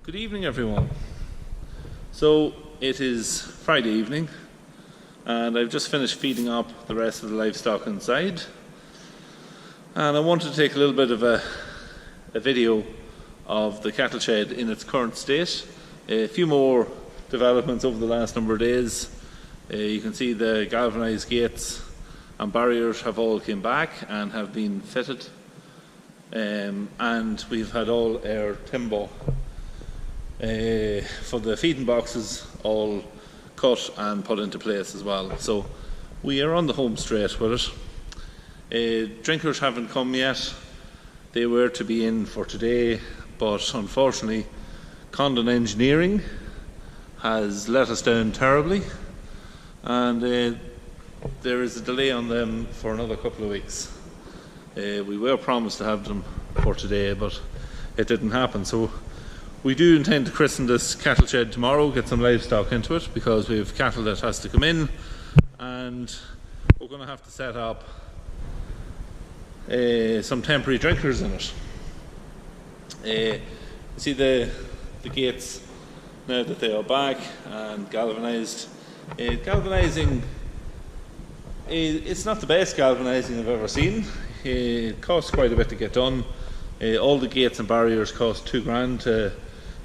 Good evening, everyone. So it is Friday evening, and I've just finished feeding up the rest of the livestock inside. And I wanted to take a little bit of a video of the cattle shed in its current state. A few more developments over the last number of days. You can see the galvanised gates and barriers have all came back and have been fitted. And we've had all our timber for the feeding boxes all cut and put into place as well. So we are on the home straight with it. Drinkers haven't come yet. They were to be in for today, but unfortunately Condon Engineering has let us down terribly, and there is a delay on them for another couple of weeks. We were promised to have them for today, but it didn't happen. So we do intend to christen this cattle shed tomorrow, get some livestock into it, because we have cattle that has to come in, and we're going to have to set up some temporary drinkers in it. You see the gates now that they are back and galvanised. Galvanising, it's not the best galvanising I've ever seen. It costs quite a bit to get done. All the gates and barriers cost $2,000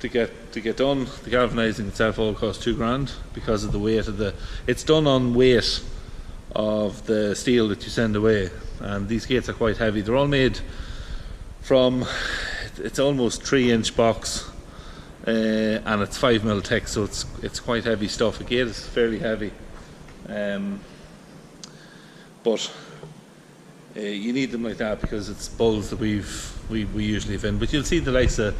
to get done. The galvanising itself all costs $2,000 because of the weight of the. It's done on weight of the steel that you send away, and these gates are quite heavy. They're all made from. It's almost 3-inch box, and it's 5mm thick, so it's quite heavy stuff. A gate is fairly heavy, but you need them like that because it's bulls that we usually have in. But you'll see the likes of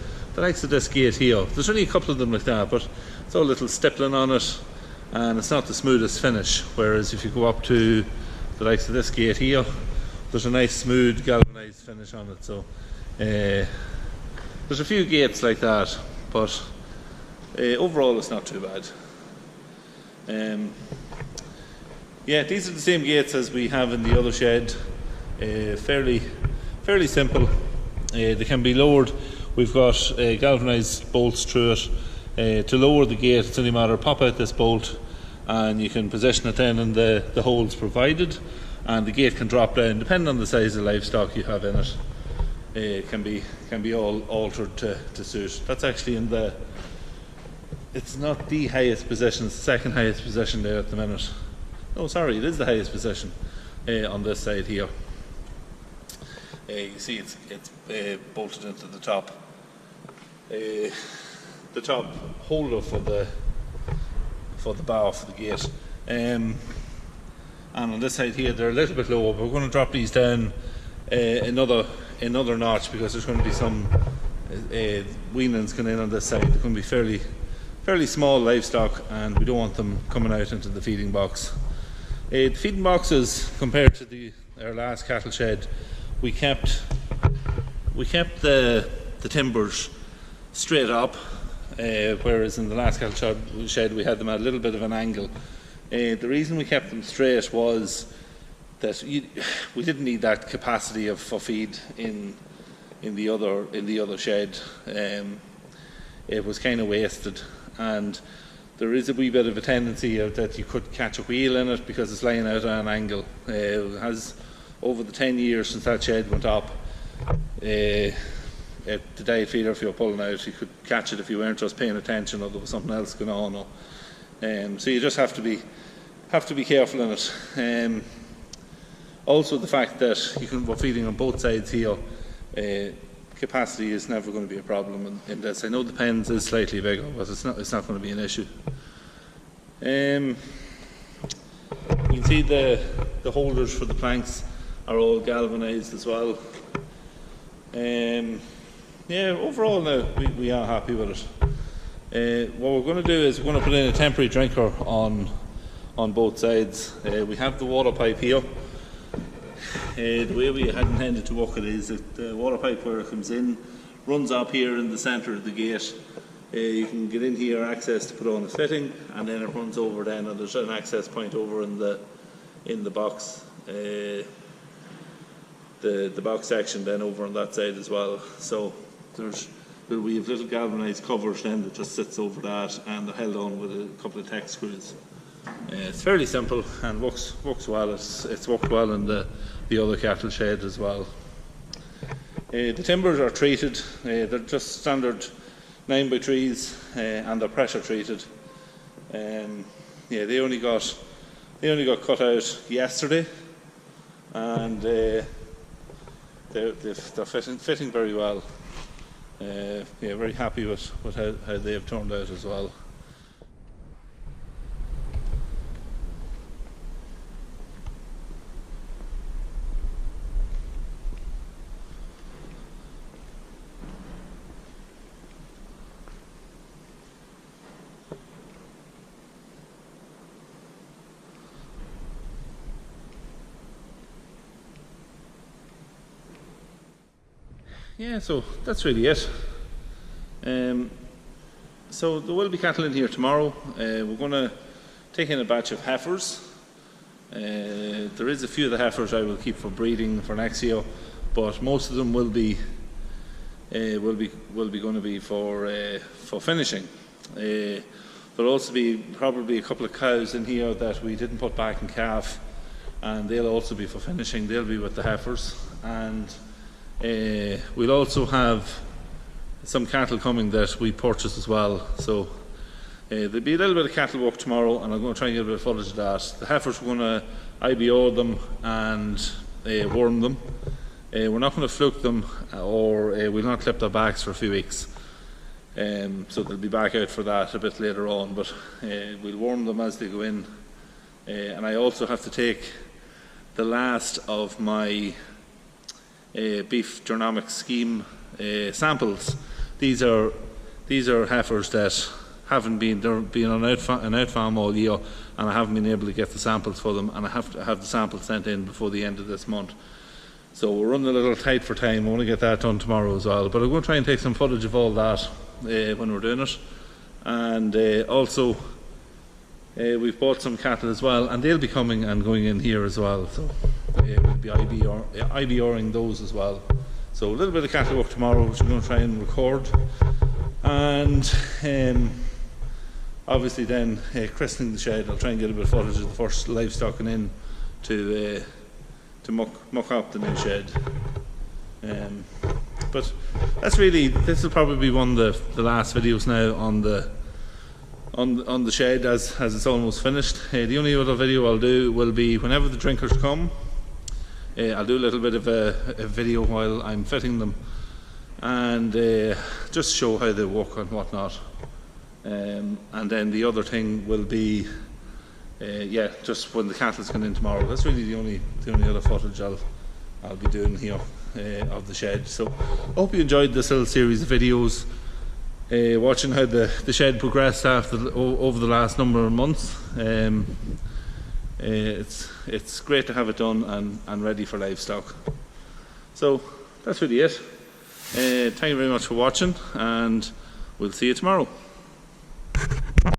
this gate here. There's only a couple of them like that, but it's all little stippling on it, and it's not the smoothest finish. Whereas if you go up to the likes of this gate here, there's a nice smooth galvanised finish on it. So there's a few gates like that, but overall it's not too bad. Yeah, these are the same gates as we have in the other shed. Fairly simple. They can be lowered. We've got galvanised bolts through it. To lower the gate, it's only a matter of pop out this bolt, and you can position it then in the holes provided, and the gate can drop down depending on the size of livestock you have in it. It can be all altered to suit. That's actually in the. It's not the highest position. It's the second highest position there at the minute. Oh, sorry, it is the highest position on this side here. You see, it's bolted into the top holder for the bar for the gate. And on this side here, they're a little bit lower, but we're going to drop these down another notch because there's going to be some weanlings coming in on this side. They're going to be fairly small livestock, and we don't want them coming out into the feeding box. The feeding boxes, compared to our last cattle shed, we kept the timbers straight up, whereas in the last cattle shed we had them at a little bit of an angle. The reason we kept them straight was that we didn't need that capacity for feed in the other shed. It was kind of wasted, and there is a wee bit of a tendency that you could catch a wheel in it because it's lying out at an angle. It has, over the 10 years since that shed went up, at the diet feeder, if you were pulling out, you could catch it if you weren't just paying attention or there was something else going on. So you just have to be careful in it. Also, the fact that we're feeding on both sides here, capacity is never going to be a problem in this. I know the pens is slightly bigger, but it's not going to be an issue. You can see the holders for the planks are all galvanised as well. Yeah, overall now we are happy with it. What we're going to do is we're going to put in a temporary drinker on both sides. We have the water pipe here. The way we had intended to work it is that the water pipe, where it comes in, runs up here in the centre of the gate. You can get in here, access to put on the fitting, and then it runs over then, and there's an access point over in the box. The box section then over on that side as well. So there's we have little galvanised covers then that just sits over that, and they're held on with a couple of tack screws. It's fairly simple and works well. It's worked well in the other cattle shed as well. The timbers are treated. They're just standard 9x3s, and they're pressure treated. They only got cut out yesterday, and they're fitting very well. Very happy with how they have turned out as well. So that's really it. So there will be cattle in here tomorrow. We're going to take in a batch of heifers. There is a few of the heifers I will keep for breeding for next year, but most of them will be going to be for finishing. There'll also be probably a couple of cows in here that we didn't put back in calf, and they'll also be for finishing. They'll be with the heifers, and we'll also have some cattle coming that we purchased as well. So there'll be a little bit of cattle walk tomorrow, and I'm going to try and get a bit of footage of that. The heifers, we're going to IBO them and worm them. We're not going to fluke them, or we'll not clip their backs for a few weeks. So they'll be back out for that a bit later on, but we'll worm them as they go in. And I also have to take the last of my beef genomics scheme samples. These are heifers that haven't been on an out farm all year, and I haven't been able to get the samples for them, and I have to have the samples sent in before the end of this month. So we're running a little tight for time. I want to get that done tomorrow as well, but I'm going to try and take some footage of all that when we're doing it. And also we've bought some cattle as well, and they'll be coming and going in here as well, so we'll be IBRing those as well. So a little bit of cattle work tomorrow, which we're going to try and record, and obviously then christening the shed. I'll try and get a bit of footage of the first livestock in to muck up the new shed. But this will probably be one of the last videos now on the shed, as it's almost finished. The only other video I'll do will be whenever the drinkers come. I'll do a little bit of a video while I'm fitting them, and just show how they work and whatnot. And then the other thing will be just when the cattle's coming in tomorrow. That's really the only other footage I'll be doing here of the shed. So I hope you enjoyed this little series of videos, watching how the shed progressed over the last number of months. It's great to have it done and ready for livestock. So that's really it. Thank you very much for watching, and we'll see you tomorrow.